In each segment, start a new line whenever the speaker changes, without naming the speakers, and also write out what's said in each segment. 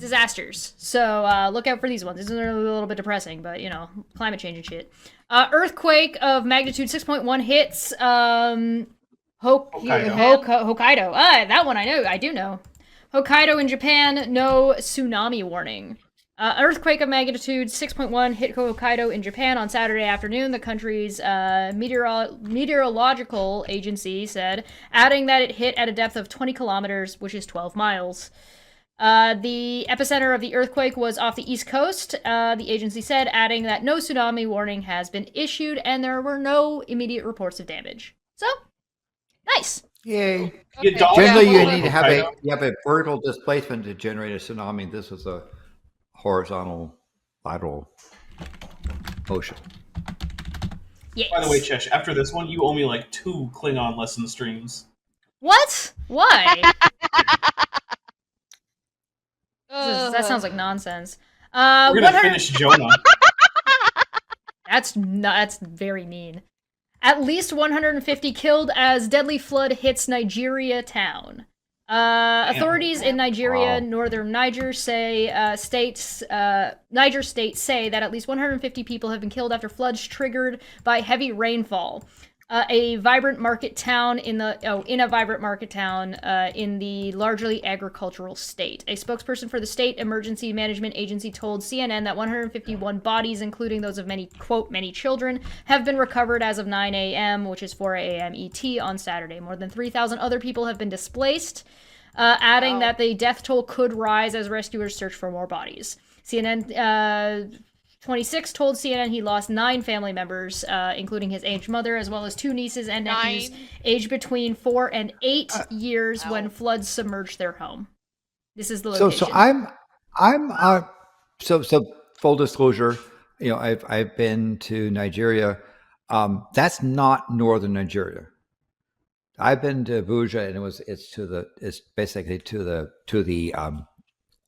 disasters. So look out for these ones. These are a little bit depressing, but climate change and shit. Earthquake of magnitude 6.1 hits Hokkaido. That one I do know. Hokkaido in Japan, no tsunami warning. Earthquake of magnitude 6.1 hit Hokkaido in Japan on Saturday afternoon, the country's meteorological agency said, adding that it hit at a depth of 20 kilometers, which is 12 miles. The epicenter of the earthquake was off the east coast, the agency said, adding that no tsunami warning has been issued and there were no immediate reports of damage. So, nice.
Yay.
Okay.
Generally, you need to have a vertical displacement to generate a tsunami. This was a horizontal, lateral motion.
Yes.
By the way, Chesh, after this one, you owe me like 2 Klingon lesson streams.
What? Why? That sounds like nonsense.
We're gonna finish Jonah.
That's very mean. At least 150 killed as deadly flood hits Nigeria town. Authorities in Nigeria, northern Niger state say that at least 150 people have been killed after floods triggered by heavy rainfall. A vibrant market town in the largely agricultural state. A spokesperson for the State Emergency Management Agency told CNN that 151 bodies, including those of many children, have been recovered as of 9 a.m., which is 4 a.m. ET on Saturday. More than 3,000 other people have been displaced, adding that the death toll could rise as rescuers search for more bodies. CNN 26 told CNN he lost 9 family members, including his aged mother, as well as 2 nieces and nephews aged between 4 and 8 years when floods submerged their home. This is the location.
So full disclosure, I've been to Nigeria. That's not northern Nigeria. I've been to Abuja, and it's basically to the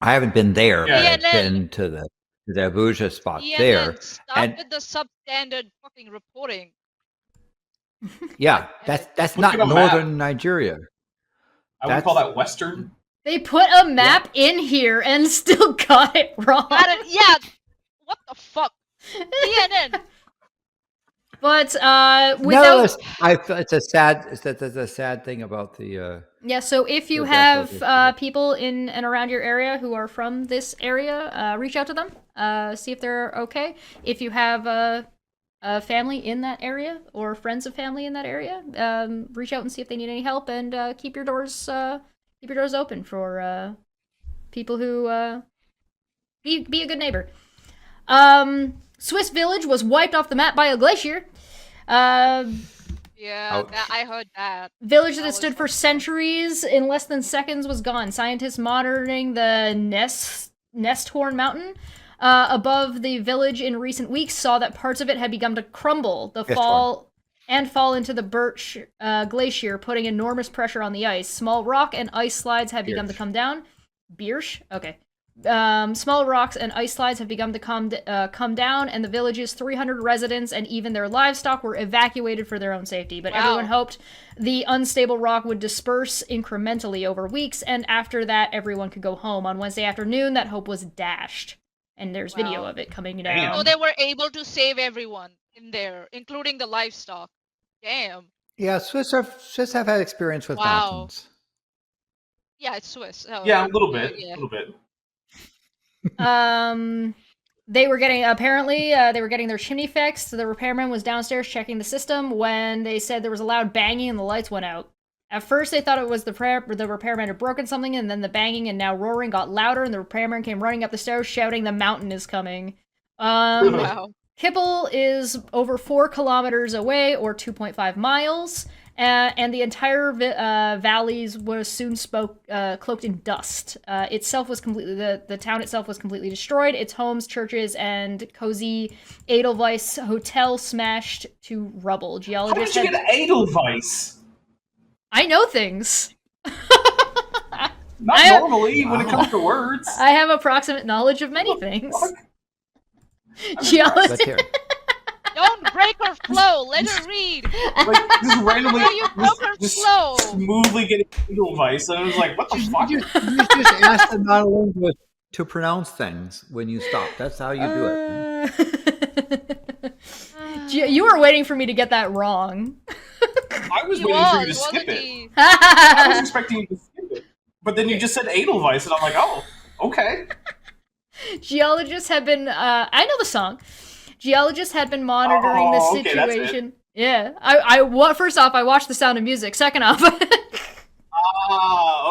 I haven't been there, but I've been to the Abuja spot there.
Stop with the substandard fucking reporting.
Yeah, that's not northern Nigeria.
I would call that western.
They put a map in here and still got it wrong.
Yeah, what the fuck? CNN.
But
it's a sad thing about the.
Yeah, so if you have people in and around your area who are from this area, reach out to them, see if they're okay. If you have a family in that area or friends of family in that area, reach out and see if they need any help, and keep your doors open for people who be a good neighbor. Swiss village was wiped off the map by a glacier.
I heard that.
Village that stood for centuries in less than seconds was gone. Scientists monitoring the Nesthorn Mountain above the village in recent weeks saw that parts of it had begun to crumble. Fall into the Birch Glacier, putting enormous pressure on the ice. Small rock and ice slides have begun to come down. Birch? Okay. Small rocks and ice slides have begun to come down, and the village's 300 residents and even their livestock were evacuated for their own safety. But everyone hoped the unstable rock would disperse incrementally over weeks, and after that, everyone could go home. On Wednesday afternoon, that hope was dashed, and there's video of it coming down.
So they were able to save everyone in there, including the livestock. Damn.
Yeah, Swiss have had experience with mountains.
Yeah, it's Swiss. Oh,
yeah, a little bit. A little bit.
They were getting their chimney fixed. The repairman was downstairs checking the system when they said there was a loud banging and the lights went out. At first they thought it was the repairman had broken something, and then the banging and now roaring got louder, and the repairman came running up the stairs shouting the mountain is coming. Kippel is over 4 kilometers away, or 2.5 miles. And the entire valleys was soon cloaked in dust. The town itself was completely destroyed. Its homes, churches, and cozy Edelweiss hotel smashed to rubble. Geologists.
How did you get Edelweiss?
I know things.
Not normally when it comes to words.
I have approximate knowledge of many things. Geologists.
Don't break her flow. Let her read.
Like, just randomly,
you broke her flow.
Smoothly getting Edelweiss, and I was like, what the fuck?
You just asked the non-linguist to pronounce things when you stop. That's how you do it.
You were waiting for me to get that wrong.
I was
He
waiting for you to
was,
skip
wasn't
it.
he?
I was expecting you to skip it. But then you just said Edelweiss, and I'm like, oh, okay.
Geologists have been, I know the song. Geologists had been monitoring the
okay, that's it.
situation. Yeah. First off, I watched The Sound of Music. Second off,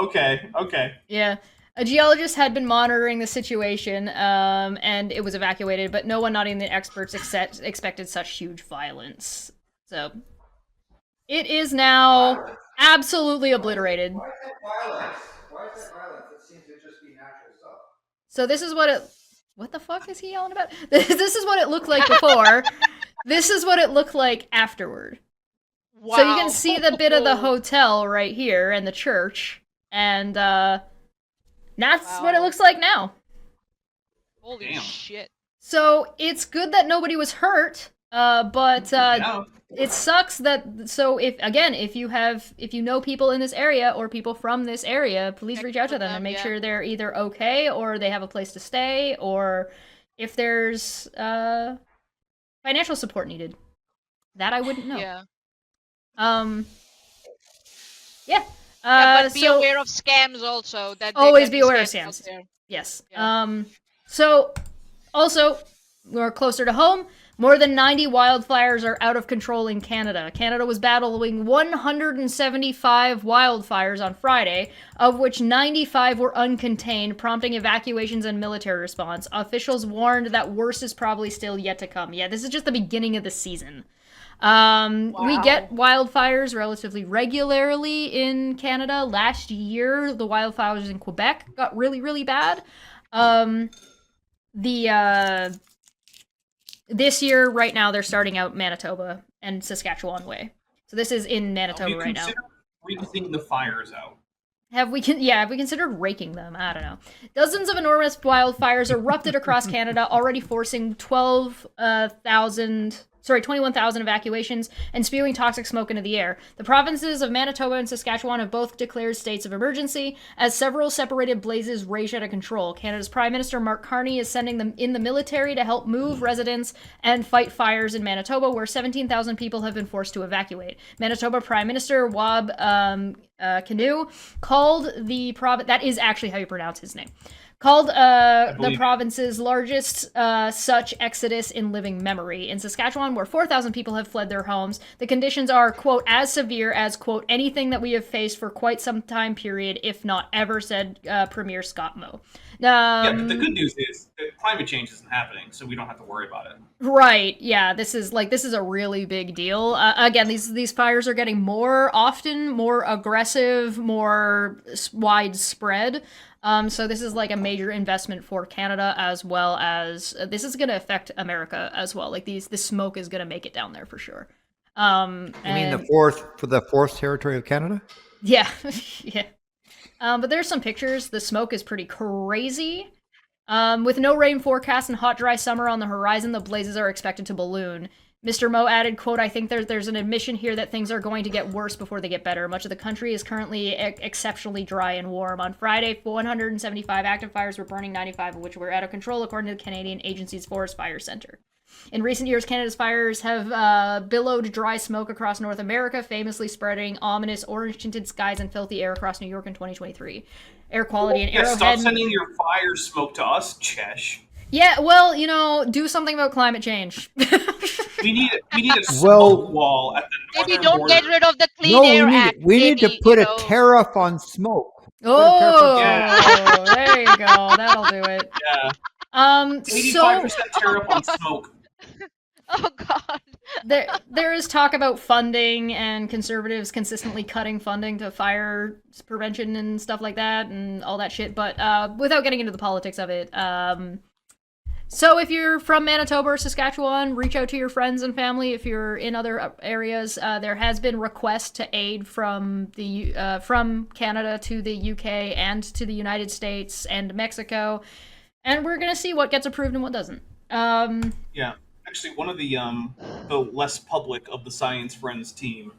Okay.
yeah. A geologist had been monitoring the situation, and it was evacuated, but no one, not even the experts, expected such huge violence. So, it is now absolutely obliterated.
Why is that violence? It seems to just be natural stuff.
So this is what it... What the fuck is he yelling about? This is what it looked like before. This is what it looked like afterward.
Wow.
So you can see the bit of the hotel right here and the church, and that's what it looks like now.
Holy
Damn.
shit.
So it's good that nobody was hurt, but
Yeah.
it sucks that. So if you know people in this area or people from this area, please reach out to them and make sure they're either okay or they have a place to stay, or if there's financial support needed. That I wouldn't know.
Yeah.
Yeah.
But be
so
aware of scams also. That they
always
can
be aware of
scams out
scams.
there.
Yes.
Yeah.
So also, we're closer to home. More than 90 wildfires are out of control in Canada. Canada was battling 175 wildfires on Friday, of which 95 were uncontained, prompting evacuations and military response. Officials warned that worse is probably still yet to come. Yeah, this is just the beginning of the season. We get wildfires relatively regularly in Canada. Last year, the wildfires in Quebec got really, really bad. This year, right now, they're starting out Manitoba and Saskatchewan way. So this is in Manitoba right now.
Freezing the fires out.
Have we considered raking them? I don't know. Dozens of enormous wildfires erupted across Canada, already forcing 21,000 evacuations and spewing toxic smoke into the air. The provinces of Manitoba and Saskatchewan have both declared states of emergency as several separated blazes rage out of control. Canada's Prime Minister Mark Carney is sending them in the military to help move residents and fight fires in Manitoba, where 17,000 people have been forced to evacuate. Manitoba Prime Minister Wab Canoe called the province... That is actually how you pronounce his name. Called the province's largest such exodus in living memory. In Saskatchewan, where 4,000 people have fled their homes, the conditions are, quote, as severe as, quote, anything that we have faced for quite some time period, if not ever, said Premier Scott Moe.
Yeah, but the good news is that climate change isn't happening, so we don't have to worry about it.
Right, yeah, this is a really big deal. Again, these fires are getting more often, more aggressive, more widespread. So this is like a major investment for Canada, as well as this is going to affect America as well. Like this smoke is going to make it down there for sure.
You mean the fourth territory of Canada?
Yeah, yeah. But there's some pictures. The smoke is pretty crazy. With no rain forecast and hot, dry summer on the horizon, the blazes are expected to balloon. Mr. Moe added, quote, I think there's an admission here that things are going to get worse before they get better. Much of the country is currently exceptionally dry and warm. On Friday, 175 active fires were burning, 95 of which were out of control, according to the Canadian Agency's Forest Fire Center. In recent years, Canada's fires have billowed dry smoke across North America, famously spreading ominous orange-tinted skies and filthy air across New York in 2023. Air quality in Arrowhead...
Stop sending your fire smoke to us, Chesh.
Yeah, well, do something about climate change.
We need a smoke wall at the northern
Maybe don't
border.
get rid of the Clean Air Act.
We need to put a tariff on smoke.
Oh, there you go. That'll do it.
Yeah. 85% tariff on smoke.
Oh God.
There is talk about funding and conservatives consistently cutting funding to fire prevention and stuff like that and all that shit. But without getting into the politics of it, so if you're from Manitoba or Saskatchewan, reach out to your friends and family. If you're in other areas, there has been requests to aid from Canada to the UK and to the United States and Mexico, and we're gonna see what gets approved and what doesn't.
Yeah, actually, one of the less public of the Science Friends team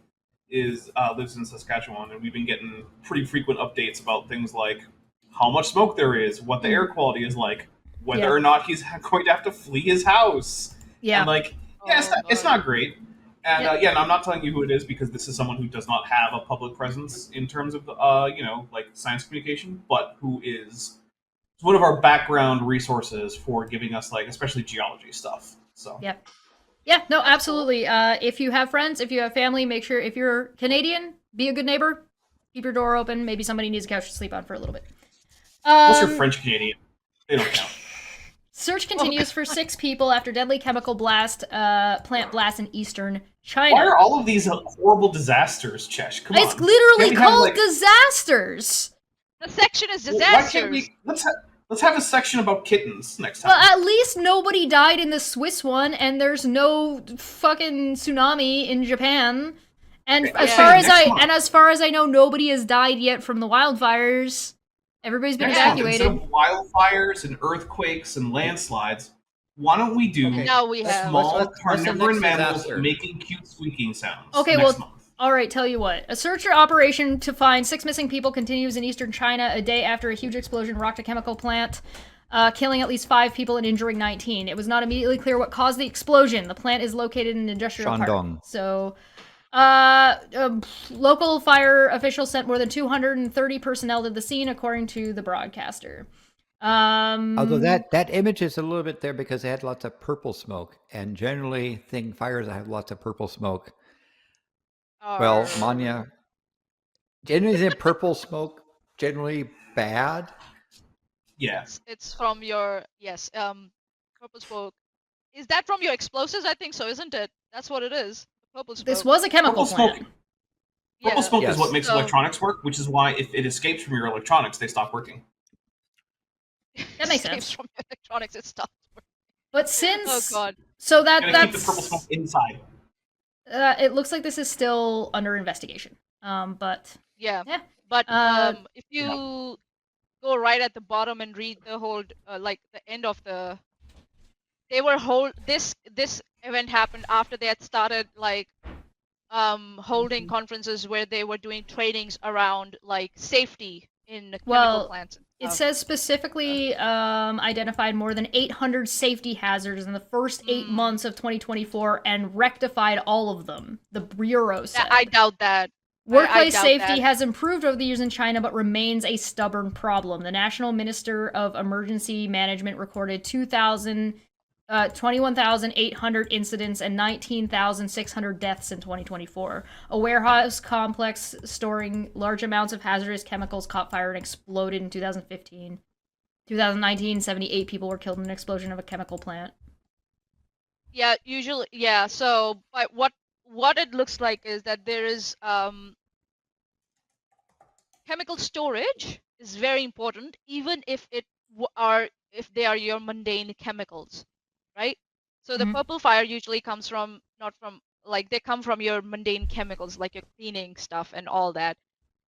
lives in Saskatchewan, and we've been getting pretty frequent updates about things like how much smoke there is, what the air quality is like, whether
Yeah.
or not he's going to have to flee his house.
Yeah.
And like, yeah, it's not great. And
Yep.
and I'm not telling you who it is because this is someone who does not have a public presence in terms of like science communication, but who is one of our background resources for giving us like especially geology stuff. So
Yep. Yeah, no, absolutely. If you have friends, if you have family, make sure if you're Canadian, be a good neighbor. Keep your door open. Maybe somebody needs a couch to sleep on for a little bit.
unless you're French Canadian, they don't count.
Search continues for 6 people after deadly chemical plant blast in eastern China.
Why are all of these horrible disasters, Chesh? Come on.
It's literally
Can't we have,
called
like-
disasters.
The section is
Well,
disasters.
why can't we? Let's have a section about kittens next time.
Well, at least nobody died in the Swiss one, and there's no fucking tsunami in Japan. And
Okay,
as
I'm
far
saying
as
next month.
as far as I know, nobody has died yet from the wildfires. Everybody's been
Next month,
evacuated.
instead of wildfires and earthquakes and landslides, why don't we do
Okay.
Now we have.
small
What's the
carnivorous
next
mammals
disaster?
making cute squeaking sounds?
Okay,
next
well,
month.
all right, tell you what. A search operation to find 6 missing people continues in eastern China a day after a huge explosion rocked a chemical plant, killing at least 5 people and injuring 19. It was not immediately clear what caused the explosion. The plant is located in an industrial park.
Shandong.
So, local fire officials sent more than 230 personnel to the scene, according to the broadcaster.
Although that image is a little bit there because they had lots of purple smoke, and generally, fires that have lots of purple smoke. Well, Maanyaa, generally, isn't purple smoke generally bad?
Yeah.
It's from your purple smoke. Is that from your explosives? I think so, isn't it? That's what it is. Purple smoke.
This was a chemical
Purple
plant.
smoke. Purple smoke
Yes.
is what makes
So-
electronics work, which is why if it escapes from your electronics, they stop working.
That makes
Escapes
sense.
from your electronics. It stops.
But since
Oh god.
so
You gotta
that's
keep the purple smoke inside.
it looks like this is still under investigation. But
Yeah.
Yeah.
But
Uh,
if you go right at the bottom and read the whole like the end of the they were this event happened after they had started like holding conferences where they were doing trainings around like safety in chemical
Well,
plants. And
it
stuff.
says specifically identified more than 800 safety hazards in the first 8 months of 2024 and rectified all of them. The bureau said.
I doubt that.
Workplace
doubt
safety
that.
has improved over the years in China, but remains a stubborn problem. The National Minister of Emergency Management recorded 21,800 incidents and 19,600 deaths in 2024. A warehouse complex storing large amounts of hazardous chemicals caught fire and exploded in 2015. 2019, 78 people were killed in an explosion of a chemical plant.
Yeah, usually, yeah. So, but what it looks like is that there is chemical storage is very important, even if if they are your mundane chemicals, right? So the
Mhm.
purple fire usually comes from not from like they come from your mundane chemicals like your cleaning stuff and all that.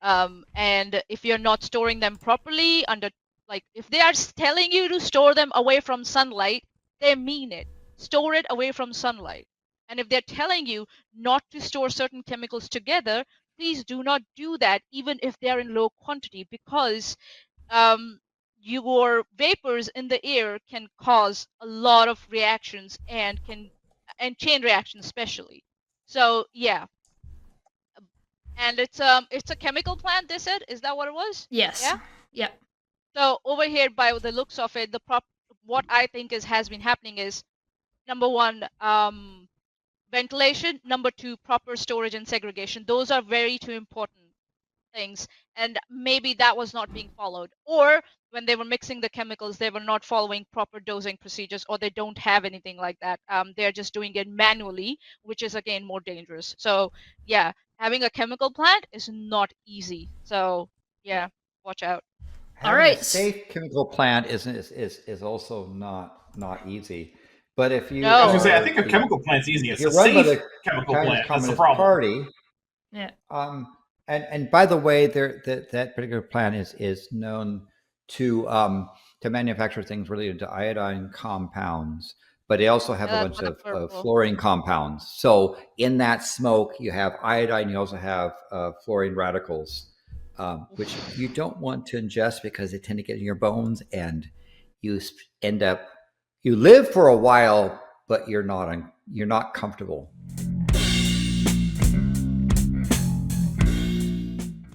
And if you're not storing them properly under like if they are telling you to store them away from sunlight, they mean it. Store it away from sunlight. And if they're telling you not to store certain chemicals together, please do not do that even if they are in low quantity because your vapors in the air can cause a lot of reactions and chain reactions especially. So yeah. And it's a chemical plant, they said. Is that what it was?
Yes.
Yeah?
Yep.
So over here by the looks of it, what I think has been happening is number one, ventilation, number two, proper storage and segregation. Those are very two important things, and maybe that was not being followed, or when they were mixing the chemicals they were not following proper dosing procedures, or they don't have anything like that. They're just doing it manually, which is again more dangerous. So yeah, having a chemical plant is not easy, so yeah, watch out.
All
Having
right.
a safe chemical plant is also not easy. But if you
No.
I was gonna say, I
are-
think a chemical plant's easy. It's
you're
a
run by
safe
the
chemical
Chinese
plant. That's the
Communist
problem.
Party.
Yeah.
And by the way, that particular plant is known to manufacture things related to iodine compounds, but they also have
Yeah,
a
that's
bunch
what the
of
purple.
fluorine compounds. So in that smoke, you have iodine. You also have fluorine radicals. which you don't want to ingest because they tend to get in your bones, and you live for a while, but you're not comfortable